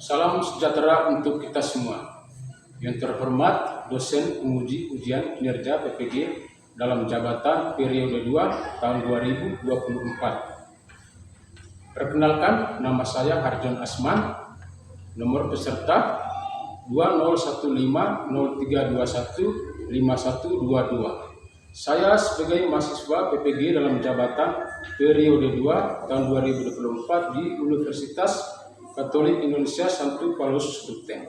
Salam sejahtera untuk kita semua. Yang terhormat dosen penguji ujian kinerja PPG dalam jabatan periode 2 tahun 2024. Perkenalkan, nama saya Harjon Asman, nomor peserta 201503215122. Saya sebagai mahasiswa PPG dalam jabatan periode 2 tahun 2024 di Universitas Katolik Indonesia Santo Paulus Ruteng.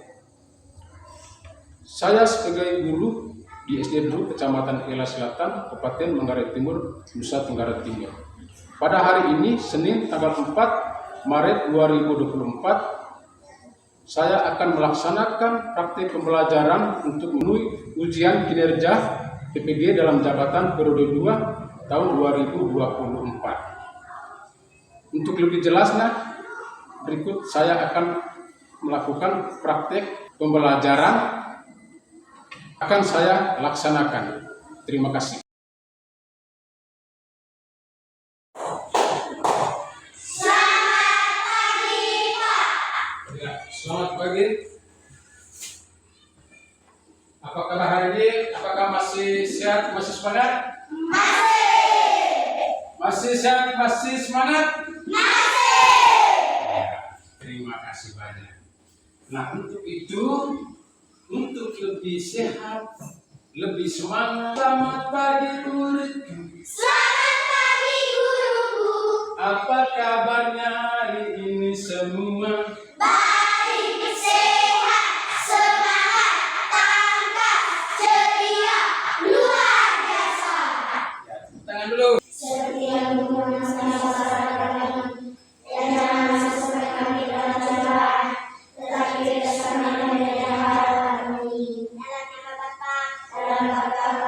Saya sebagai guru di SD Dulu Kecamatan Ela Selatan, Kabupaten Manggarai Timur, Nusa Tenggara Timur. Pada hari ini, Senin tanggal 4 Maret 2024, saya akan melaksanakan praktik pembelajaran untuk memenuhi ujian kinerja PPG dalam jabatan periode 2 tahun 2024. Untuk lebih jelasnya, berikut saya akan melakukan praktik pembelajaran akan saya laksanakan. Terima kasih. Selamat pagi. Apa kabar hari ini? Apakah masih sehat, masih semangat? Masih sehat, masih semangat? Terima kasih banyak. Nah, untuk itu, untuk lebih sehat, lebih semangat. Selamat pagi muridku. Selamat pagi guruku. Apa kabarnya hari ini semua? Baik, sehat, semangat, tangkas, ceria, luar biasa. Ya, tepuk tangan dulu. Seperti yang Tuhan dan jangan masuk kami dalam cobaan, tetapi bersama dari harapan kami. Dalam nama Bapa, dalam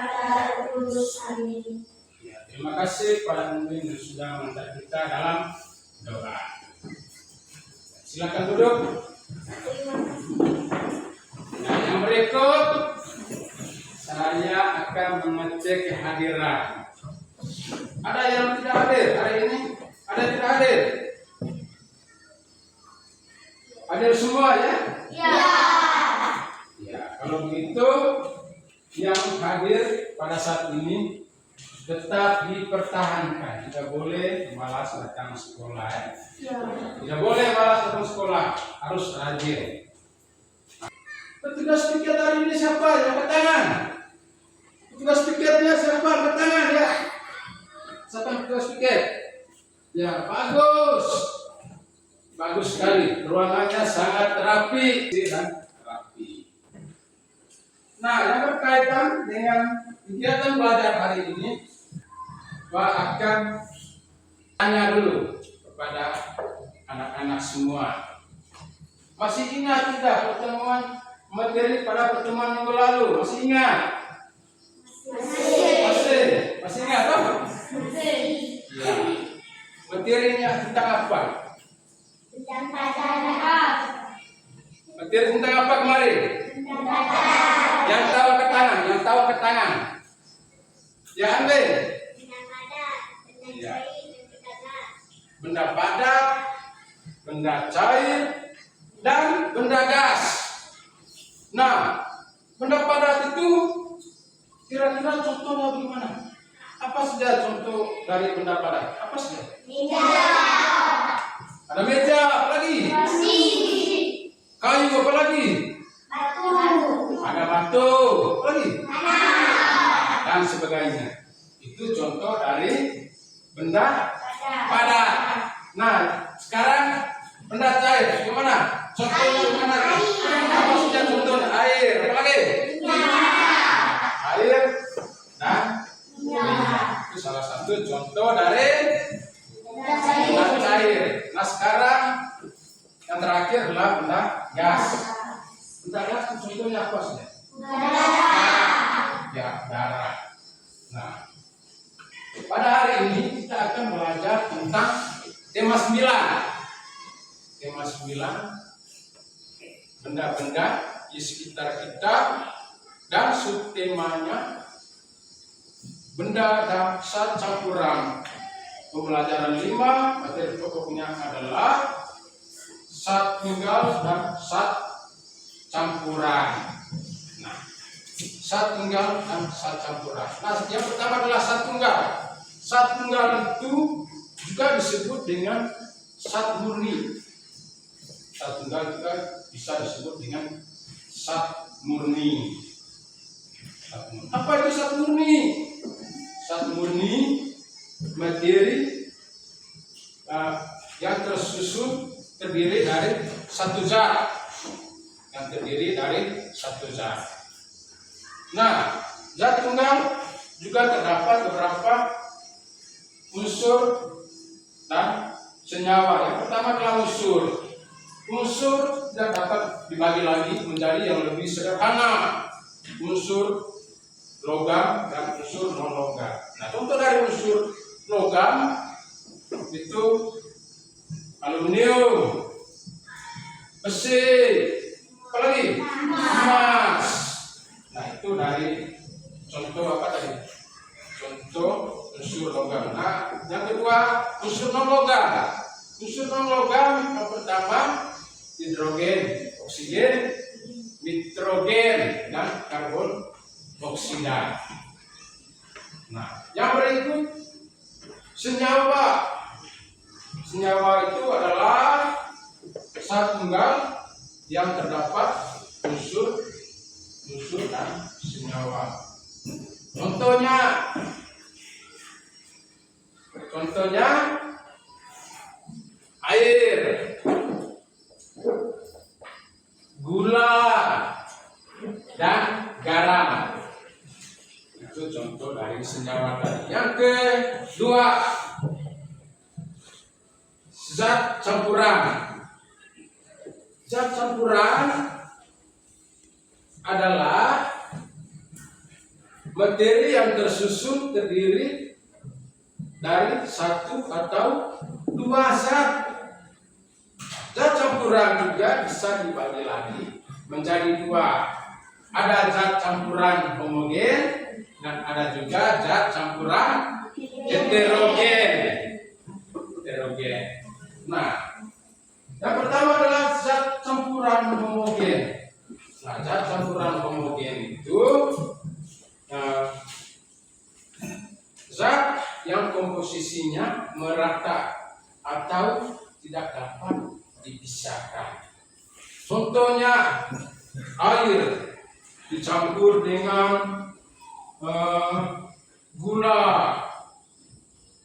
Putra, Kudus. Amin. Ya, terima kasih Pak Mumin yang sudah mengangkat kita dalam doa. Silakan duduk. Nah, yang berikut saya akan mengecek kehadiran. Ada yang tidak hadir hari ini? Ada yang tidak hadir? Hadir semua ya? Ya. Ya, kalau begitu yang hadir pada saat ini tetap dipertahankan. Tidak boleh malas datang sekolah. Ya. Tidak boleh malas datang sekolah, harus rajin. Petugas piket hari ini siapa? Yang angkat tangan. Petugas piketnya siapa? Angkat tangan ya. Siapa yang petugas piket? Ya, bagus. Bagus sekali. Ruangannya sangat rapi dan rapi. Nah, yang berkaitan dengan kegiatan belajar hari ini, Pak akan tanya dulu kepada anak-anak semua. Masih ingat tidak pertemuan materi pada pertemuan minggu lalu? Masih ingat? Masih ingat apa? Ya. Materinya tentang apa? Tentang pacaran. Materi tentang apa kemarin? Tentang pacaran. Yang tahu ke tangan, yang tahu ke tangan. Ya, Andre. Tentang padat, tentang Ya. cair, tentang gas. Benda padat, benda cair, dan benda gas. Nah, benda padat itu kira-kira contohnya bagaimana? Apa saja contoh dari benda padat? Apa saja? Meja. Ada meja, apa lagi? Kursi. Kayu, apa lagi? Batu. Ada batu, apa lagi? Tanah. Dan sebagainya. Itu contoh dari benda Padat. padat. Nah, sekarang benda cair, gimana? Contohnya gimana? Apa saja contohnya? Air, apa lagi? Air dan itu salah satu contoh dari benda cair. Nah, sekarang yang terakhir adalah benda gas. Benda gas itu contohnya apa saja? Ya, darah. Nah, pada hari ini kita akan belajar tentang tema 9. Tema 9, benda-benda di sekitar kita, dan subtemanya benda dasar campuran. Pembelajaran 5, materi pokoknya adalah zat tunggal dan zat campuran. Nah, zat tunggal dan zat campuran. Nah, yang pertama adalah zat tunggal. Zat tunggal itu juga disebut dengan zat murni. Zat tunggal juga bisa disebut dengan zat murni. Apa itu zat murni? Zat murni materi yang terdiri dari satu zat. Nah, zat tunggal juga terdapat beberapa unsur dan senyawa. Yang pertama adalah unsur. Unsur tidak dapat dibagi lagi menjadi yang lebih sederhana. Unsur logam dan unsur non logam. Nah, contoh dari unsur logam itu aluminium, besi, apalagi emas. Nah, itu dari contoh apa tadi? Contoh unsur logam. Nah, yang kedua unsur non logam. Unsur non logam yang pertama hidrogen, oksigen, nitrogen, dan karbon oksida. Nah, yang berikut senyawa. Senyawa itu adalah zat tunggal yang terdapat unsur dan senyawa. Contohnya air, gula, dan garam. Itu contoh dari senyawa tadi. Yang kedua, zat campuran. Zat campuran adalah materi yang tersusun terdiri dari satu atau dua zat. Zat campuran juga bisa dibagi lagi menjadi dua. Ada zat campuran homogen dan ada juga zat campuran heterogen. Nah, yang pertama adalah zat campuran homogen. Nah, zat campuran homogen itu zat yang komposisinya merata atau tidak dapat dipisahkan. Contohnya air dicampur dengan gula,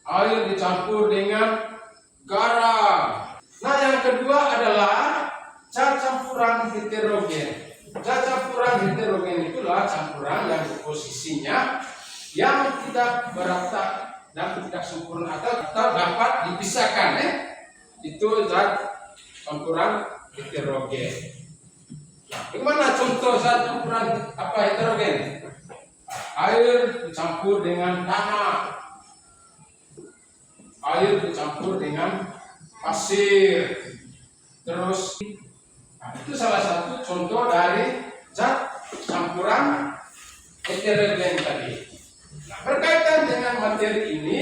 air dicampur dengan garam. Nah, yang kedua adalah zat campuran heterogen. Zat campuran heterogen itulah campuran yang komposisinya yang tidak merata dan tidak sempurna atau dapat dipisahkan. Itu zat campuran heterogen. Nah, bagaimana contoh zat campuran heterogen? Air dicampur dengan tanah, air dicampur dengan pasir, terus itu salah satu contoh dari zat campuran heterogen tadi. Nah, berkaitan dengan materi ini,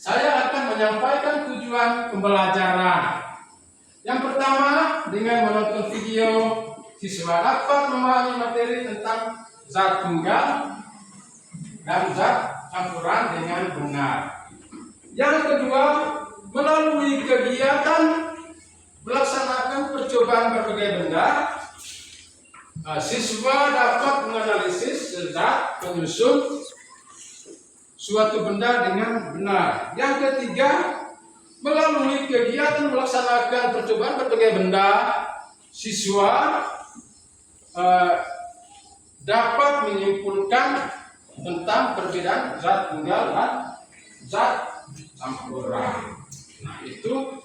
saya akan menyampaikan tujuan pembelajaran. Yang pertama, dengan menonton video, siswa dapat memahami materi tentang zat tunggal dan zat campuran dengan benar. Yang kedua, melalui kegiatan melaksanakan percobaan berbagai benda, siswa dapat menganalisis zat penyusun suatu benda dengan benar. Yang ketiga, melalui kegiatan melaksanakan percobaan berbagai benda, siswa dapat menyimpulkan tentang perbedaan zat tunggal dan zat campuran. Nah, itu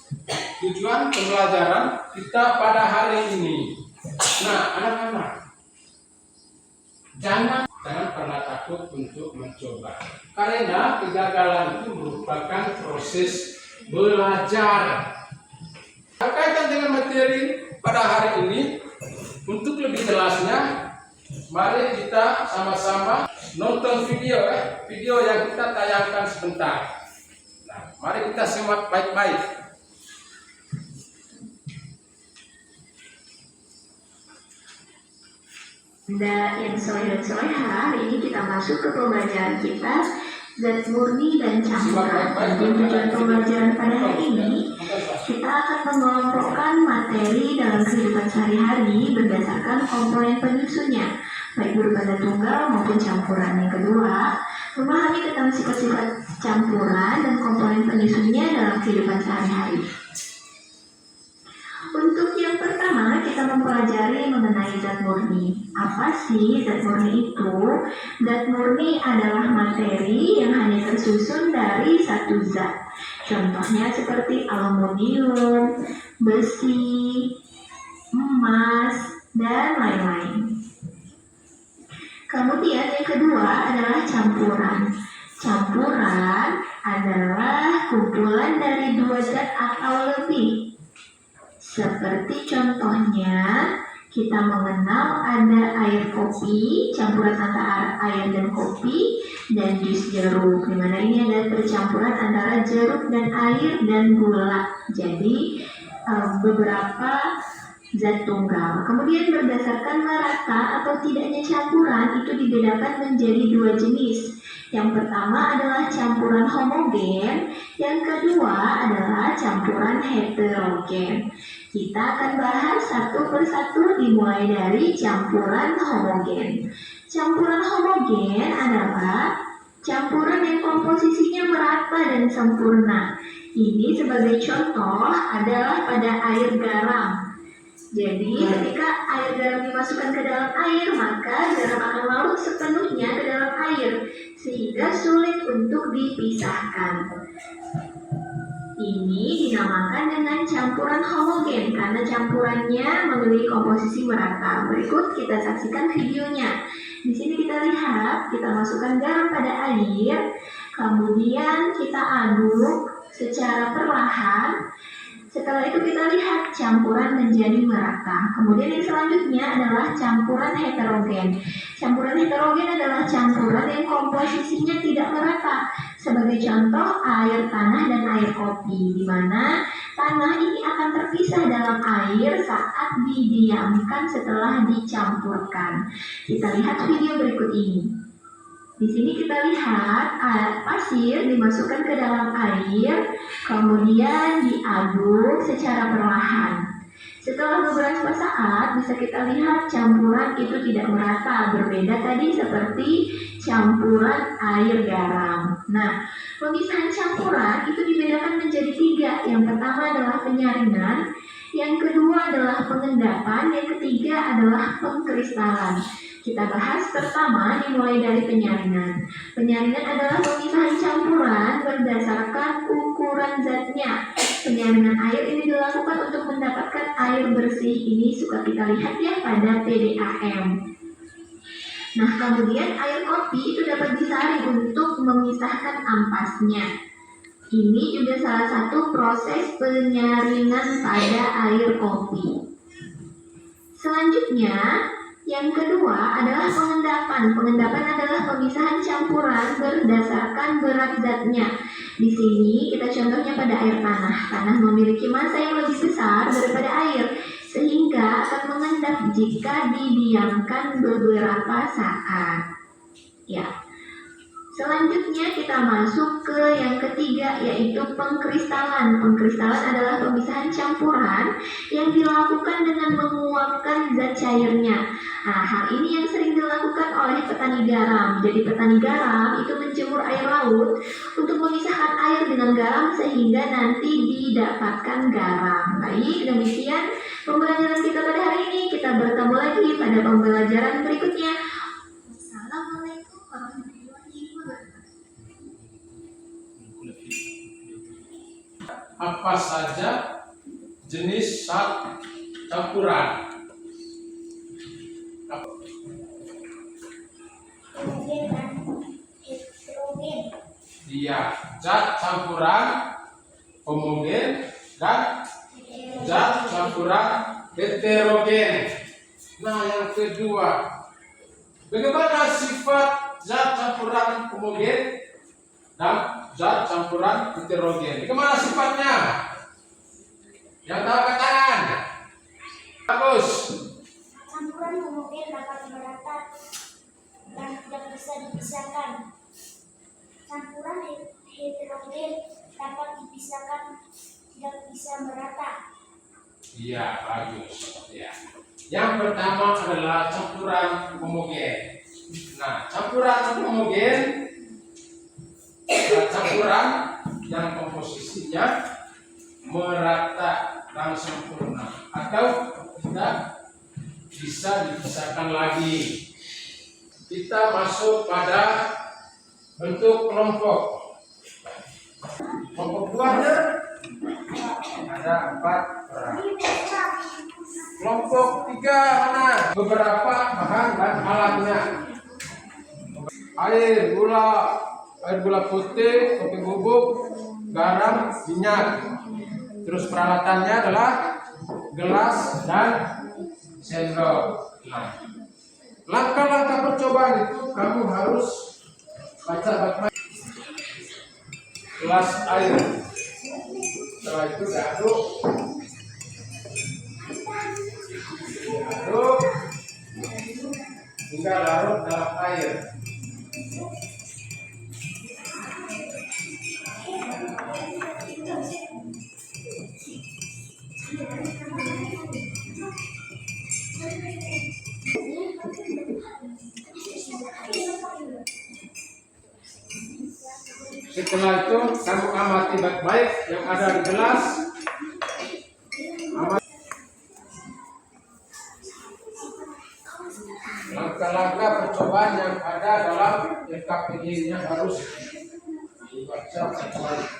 tujuan pembelajaran kita pada hari ini. Nah, anak-anak, jangan pernah takut untuk mencoba, karena kegagalan itu merupakan proses belajar. Berkaitan dengan materi pada hari ini, untuk lebih jelasnya, mari kita sama-sama nonton video yang kita tayangkan sebentar. Nah, Mari kita simak baik-baik. Yang soleh dan soleha, hari ini kita masuk ke pembelajaran kita zat murni dan campuran. Jadi tujuan pembelajaran pada hari ini kita akan mengelompokkan materi dalam kehidupan sehari-hari berdasarkan komponen penyusunnya, baik berupa zat tunggal maupun campuran. Yang kedua, memahami tentang sifat-sifat campuran dan komponen penyusunnya dalam kehidupan sehari-hari. Untuk yang pertama, kita mempelajari mengenai zat murni. Apa sih zat murni itu? Zat murni adalah materi yang hanya tersusun dari satu zat. Contohnya seperti aluminium, besi, emas, dan lain-lain. Kemudian yang kedua adalah campuran. Campuran adalah kumpulan dari dua zat atau lebih. Seperti contohnya, kita mengenal ada air kopi, campuran antara air dan kopi, dan jus jeruk. Dimana ini adalah percampuran antara jeruk dan air dan gula. Jadi beberapa zat tunggal. Kemudian berdasarkan merata atau tidaknya campuran itu dibedakan menjadi dua jenis. Yang pertama adalah campuran homogen, yang kedua adalah campuran heterogen. Kita akan bahas satu persatu dimulai dari campuran homogen. Campuran homogen adalah campuran yang komposisinya merata dan sempurna. Ini sebagai contoh adalah pada air garam. Jadi ketika air garam dimasukkan ke dalam air, maka garam akan larut sepenuhnya ke dalam air, sehingga sulit untuk dipisahkan. Ini dinamakan dengan campuran homogen karena campurannya memiliki komposisi merata. Berikut kita saksikan videonya. Di sini kita lihat, kita masukkan garam pada air, kemudian kita aduk secara perlahan. Setelah itu kita lihat campuran menjadi merata. Kemudian yang selanjutnya adalah campuran heterogen. Campuran heterogen adalah campuran yang komposisinya tidak merata. Sebagai contoh air tanah dan air kopi, di mana tanah ini akan terpisah dalam air saat didiamkan setelah dicampurkan. Kita lihat video berikut ini. Di sini kita lihat pasir dimasukkan ke dalam air, kemudian diaduk secara perlahan. Setelah beberapa saat bisa kita lihat campuran itu tidak merata, berbeda tadi seperti campuran air garam. Nah, pemisahan campuran itu dibedakan menjadi tiga. Yang pertama adalah penyaringan, yang kedua adalah pengendapan, yang ketiga adalah pengkristalan. Kita bahas pertama dimulai dari penyaringan. Penyaringan adalah pemisahan campuran berdasarkan ukuran zatnya. Penyaringan air ini dilakukan untuk mendapatkan air bersih. Ini suka kita lihat ya pada PDAM. Nah, kemudian air kopi itu dapat disaring untuk memisahkan ampasnya. Ini juga salah satu proses penyaringan pada air kopi. Selanjutnya, yang kedua adalah pengendapan. Pengendapan adalah pemisahan campuran berdasarkan berat zatnya. Di sini kita contohnya pada air tanah. Tanah memiliki massa yang lebih besar daripada air, sehingga akan mengendap jika didiamkan beberapa saat. Ya. Selanjutnya kita masuk ke yang ketiga, yaitu pengkristalan. Pengkristalan adalah pemisahan campuran yang dilakukan dengan menguapkan zat cairnya. Nah, hal ini yang sering dilakukan oleh petani garam. Jadi petani garam itu menjemur air laut untuk memisahkan air dengan garam sehingga nanti didapatkan garam. Baik, demikian pembelajaran kita pada hari ini. Kita bertemu lagi pada pembelajaran berikutnya. Wassalamualaikum warahmatullahi wabarakatuh. Apa saja jenis zat campuran? Homogen dan heterogen. Iya, zat campuran homogen dan zat campuran heterogen. Nah, yang kedua, bagaimana sifat zat campuran homogen dan zat campuran heterogen. Kemana sifatnya? Yang tahu angkat tangan. Bagus. Campuran homogen dapat merata dan tidak bisa dipisahkan. Campuran heterogen dapat dipisahkan, tidak bisa merata. Iya, bagus. Ya. Yang pertama adalah campuran homogen. Nah, campuran homogen adalah campuran yang komposisinya merata dan sempurna atau tidak bisa dipisahkan lagi. Kita masuk pada bentuk kelompok. Kelompok buahnya ada 4 orang. Kelompok 3 mana? Beberapa bahan dan alatnya. Air gula putih, kopi bubuk, garam, minyak. Terus peralatannya adalah gelas dan sendok. Nah, langkah-langkah percobaan itu kamu harus baca baik-baik. Gelas air. Setelah itu diaduk hingga larut dalam air. Setelah itu kamu amati baik-baik yang ada di gelas. Langkah-langkah percobaan yang ada dalam LKPI-nya harus dibaca baik-baik.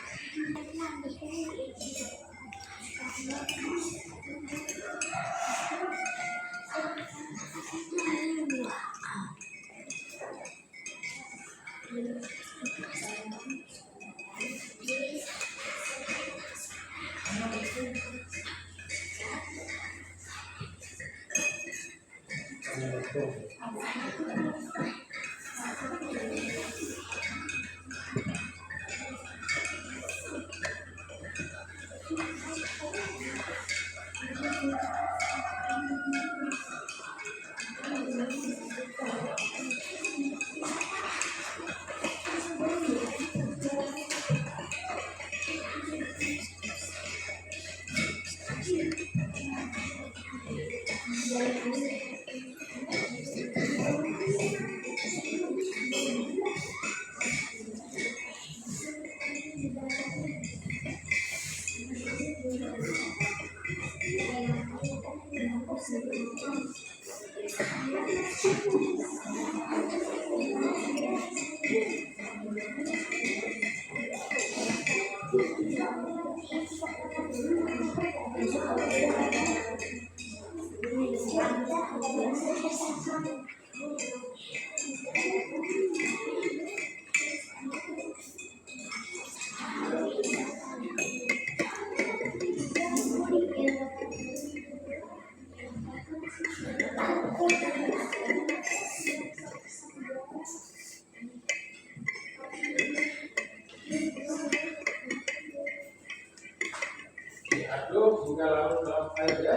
Diaduk hingga larut dalam air ya.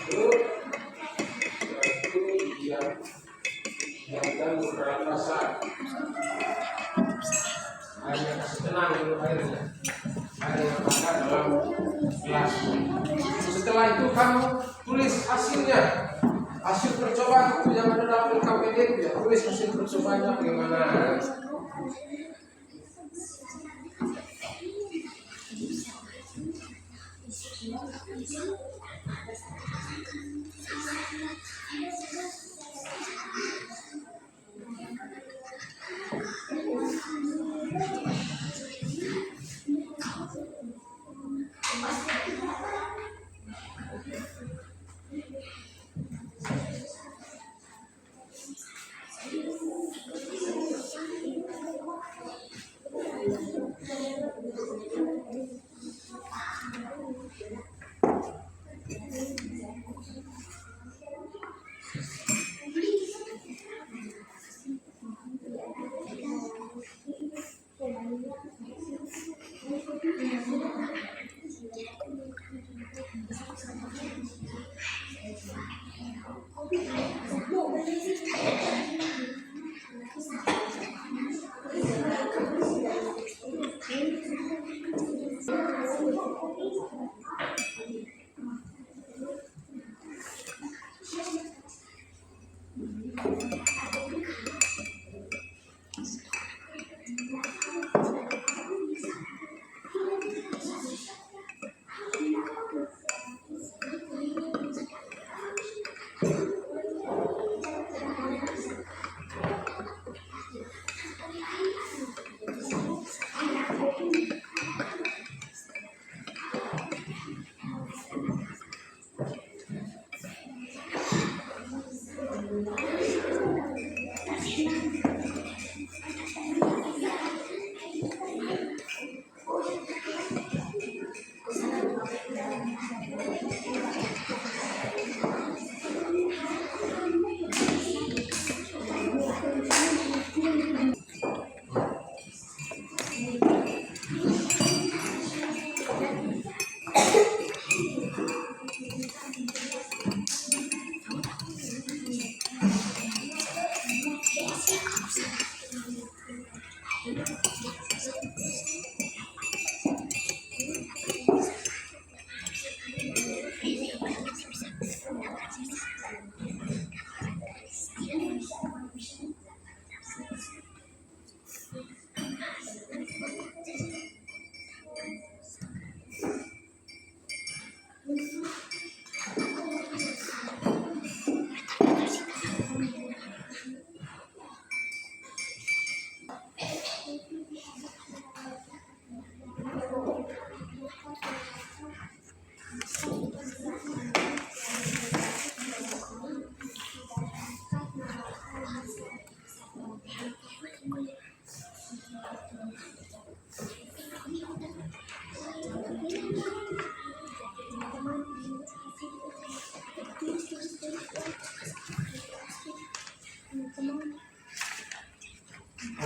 Aduk. Setelah itu diamkan beberapa saat. Airnya kasih tenang dulu airnya. Air yang ada dalam gelas. Setelah itu kamu tulis hasilnya. Hasil percobaan itu yang ada dalam LKPD itu ya. Tulis hasil percobaannya bagaimana.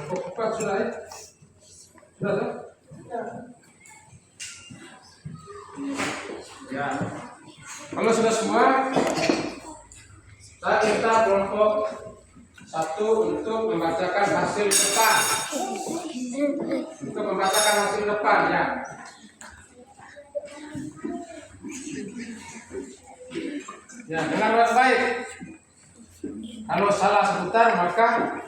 Keempat sudah ya? Sudah tuh? Ya. Kalau sudah semua, kita kelompok 1 untuk membacakan hasil depan. Untuk membacakan hasil depan ya. Ya, dengan baik. Kalau salah sebentar maka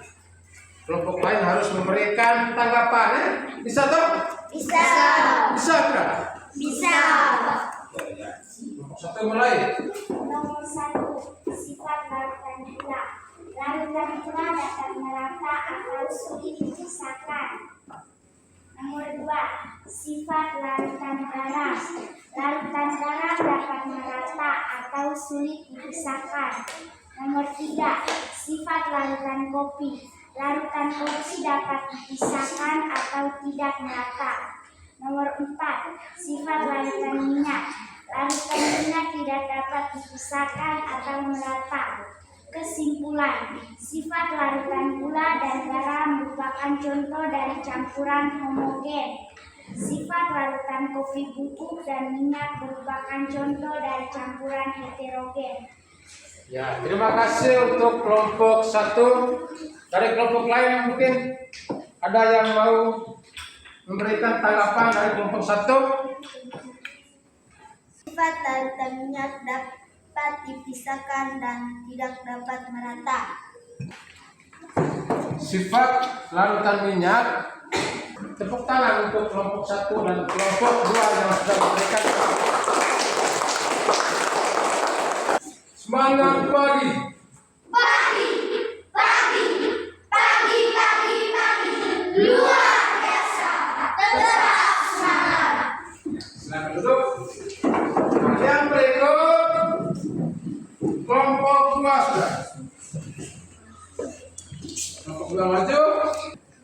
kelompok lain harus memberikan tanggapan. Bisa toh? Bisa. Bisa enggak? Bisa. Ya. Kelompok 1 mulai. Nomor 1, sifat larutan gula. Larutan gula dapat merata atau sulit dipisahkan. Nomor 2, sifat larutan garam. Larutan garam dapat merata atau sulit dipisahkan. Nomor 3, sifat larutan kopi. Larutan kopi dapat dipisahkan atau tidak merata. Nomor 4, sifat larutan minyak. Larutan minyak tidak dapat dipisahkan atau merata. Kesimpulan, sifat larutan gula dan garam merupakan contoh dari campuran homogen. Sifat larutan kopi bubuk dan minyak merupakan contoh dari campuran heterogen. Ya, terima kasih untuk kelompok 1. Dari kelompok lain yang mungkin ada yang mau memberikan tanggapan dari kelompok 1. Sifat larutan minyak dapat dipisahkan dan tidak dapat merata. Sifat larutan minyak. Tepuk tangan untuk kelompok 1 dan kelompok 2 yang sudah memberikan. Semangat pagi. Pagi. Luar biasa. Tetap semangat. Silakan duduk. Yang berikut kelompok 2 sudah. Kelompok 2 maju.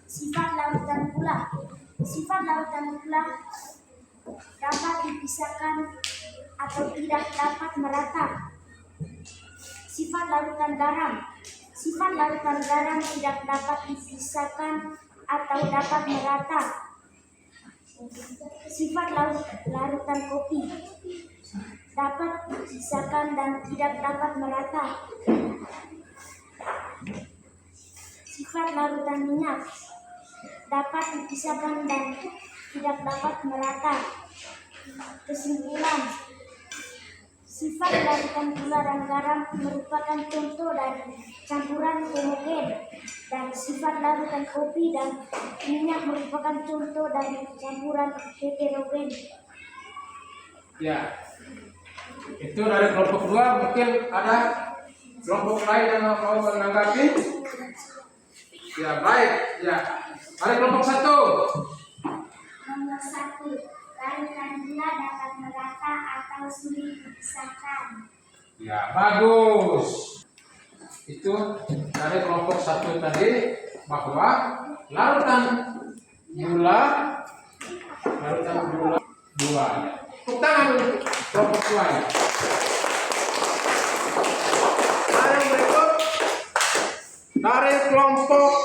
Sifat larutan gula. Sifat larutan gula dapat dipisahkan atau tidak dapat merata. Sifat larutan garam. Sifat larutan garam tidak dapat dipisahkan atau dapat merata. Sifat larutan kopi dapat dipisahkan dan tidak dapat merata. Sifat larutan minyak dapat dipisahkan dan tidak dapat merata. Kesimpulan, sifat larutan gula dan garam merupakan contoh dari campuran homogen, dan sifat larutan kopi dan minyak merupakan contoh dari campuran heterogen. Ya, itu dari kelompok 2. Mungkin ada kelompok lain yang mau menanggapi. Ya, baik. Ya, mari kelompok 1. Nomor 1, larutan gula dapat merata atau sulit dipisahkan. Ya, bagus. Itu dari kelompok 1 tadi, bahwa larutan gula 2. Tepuk tangan untuk kelompok 2 ya. Nah, yang berikut dari kelompok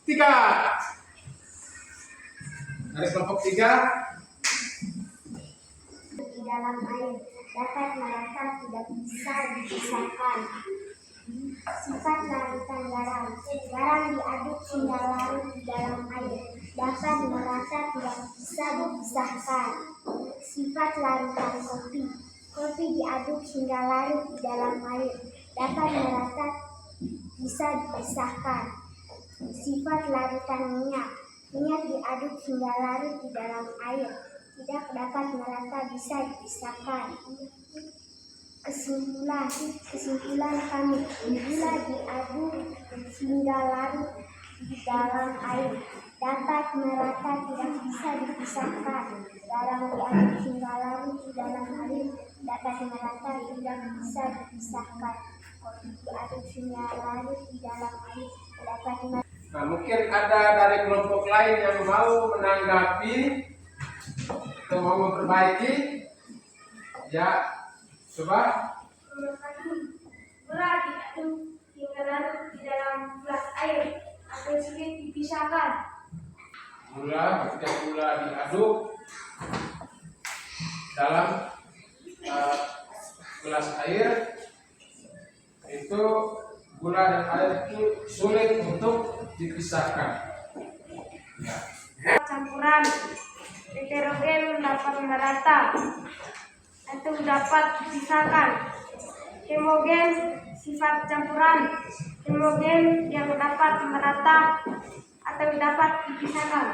3. Dari kelompok 3. Di dalam air dapat merata tidak bisa dipisahkan. Sifat larutan garam diaduk hingga larut di dalam air dapat merata tidak bisa dipisahkan. Sifat larutan kopi diaduk hingga larut di dalam air dapat merata bisa dipisahkan. Sifat larutan minyak diaduk hingga larut di dalam air tidak dapat merata bisa dipisahkan. Kesimpulan kami, gula diaduk hingga larut di dalam air dapat merata tidak bisa dipisahkan. Garam diaduk hingga larut di dalam air dapat merata tidak bisa dipisahkan. Kopi diaduk hingga larut di dalam air dapat merata. Nah, mungkin ada dari kelompok lain yang mau menanggapi atau mau memperbaiki. Ya, coba. Gula diaduk hingga larut di dalam gelas air atau sulit dipisahkan. Ketika gula diaduk dalam gelas air, itu gula dan air itu sulit untuk dipisahkan. Ya. Campuran heterogen dapat merata atau dapat dipisahkan. Homogen sifat campuran homogen yang dapat merata atau dapat dipisahkan.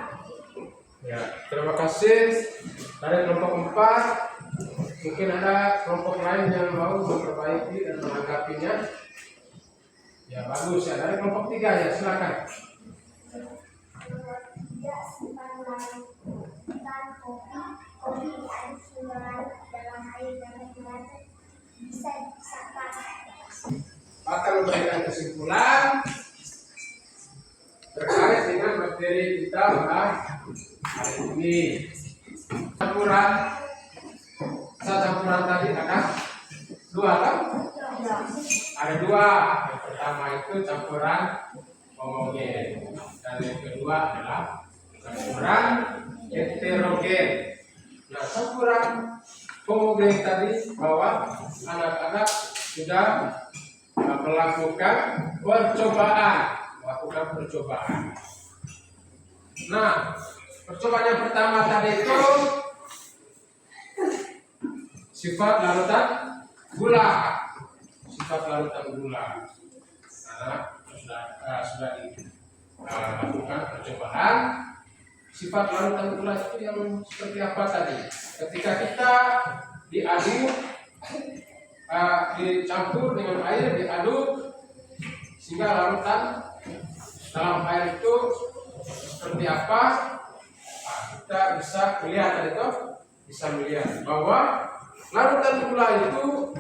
Ya, terima kasih. Dari kelompok 4, mungkin ada kelompok lain yang mau memperbaiki dan menanggapinya. Ya, bagus ya. Dari kelompok 3 ya, silakan. Tidak sifat larutan kopi diaduk hingga larut dalam air dapat merata bisa dipisahkan. Akan memberikan kesimpulan terkait dengan materi kita pada hari ini. Campuran tadi ada 2 kan? Ada 2. Yang pertama itu campuran homogen dan yang kedua adalah campuran heterogen. Nah, campuran homogen tadi bahwa anak-anak sudah melakukan percobaan. Nah, percobaan yang pertama tadi itu sifat larutan gula. Nah, sudah dilakukan percobaan. Sifat larutan gula itu yang seperti apa tadi? Ketika kita diaduk, dicampur dengan air, diaduk sehingga larutan dalam air itu seperti apa? Nah, kita bisa melihat bahwa larutan gula itu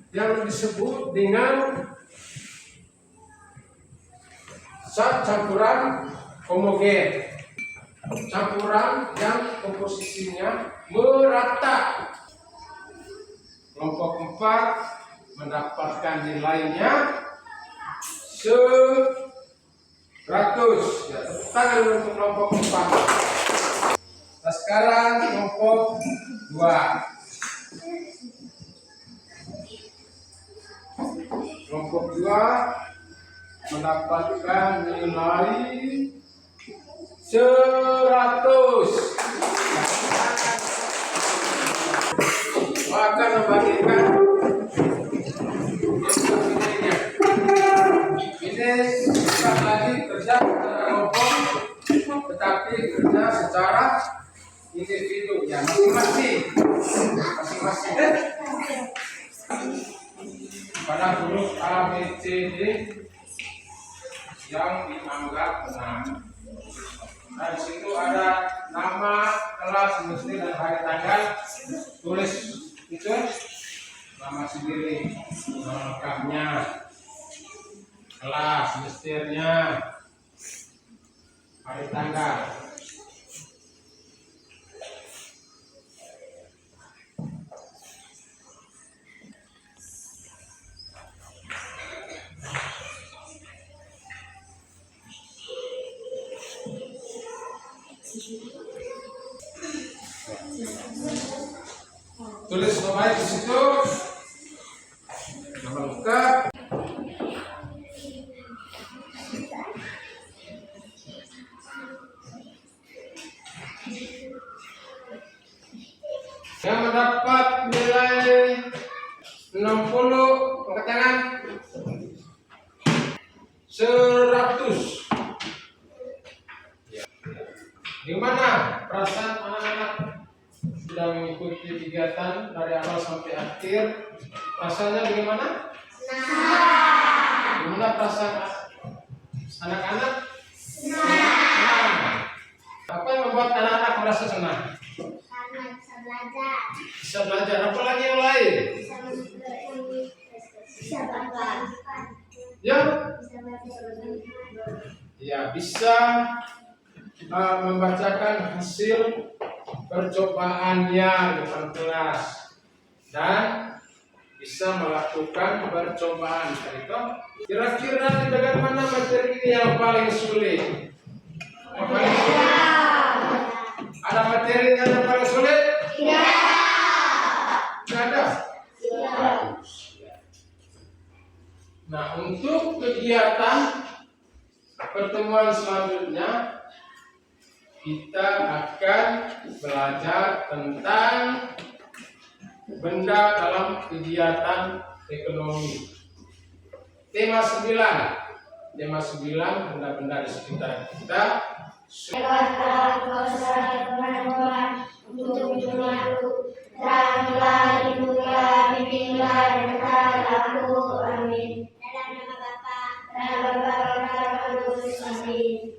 yang disebut dengan zat campuran homogen, campuran yang komposisinya merata. Kelompok 4 mendapatkan nilainya 100. Ya, tepuk tangan untuk kelompok 4. Nah, sekarang kelompok 2. Kelompok 2 mendapatkan nilai 100. Akan membagikan nilainya. Ini bukan lagi kerja secara kelompok, tetapi kerja secara individu ya, masing-masing pada huruf A, B, C, D yang dianggap benar. Nah, di situ ada nama, kelas, semester, dan hari tanggal. Tulis itu nama sendiri, nama lengkapnya, kelas, semesternya, hari tanggal. Tulis baik di situ nama lengkap. Yang mendapat nilai 60, angkat tangan. 100. Gimana perasaan anak-anak sudah mengikuti kegiatan dari awal sampai akhir? Rasanya bagaimana? Senang. Gimana perasaan anak-anak? Senang. Apa yang membuat anak-anak merasa senang? Karena bisa belajar. Bisa belajar. Apa lagi yang lain? Bisa belajar. Ya? Bisa belajar. Ya, bisa membacakan hasil percobaannya di depan kelas dan bisa melakukan percobaan. Kira-kira di bagian mana materi ini yang paling sulit? Yang paling sulit? Ada materi yang paling sulit? Tidak. Tidak ada. Tidak. Nah, untuk kegiatan pertemuan selanjutnya kita akan belajar tentang benda dalam kegiatan ekonomi. Tema 9 benda-benda di sekitar kita. Untuk duniaku dan lindungilah bimbinglah dan aku, amin. Dalam nama Bapa dan Amin.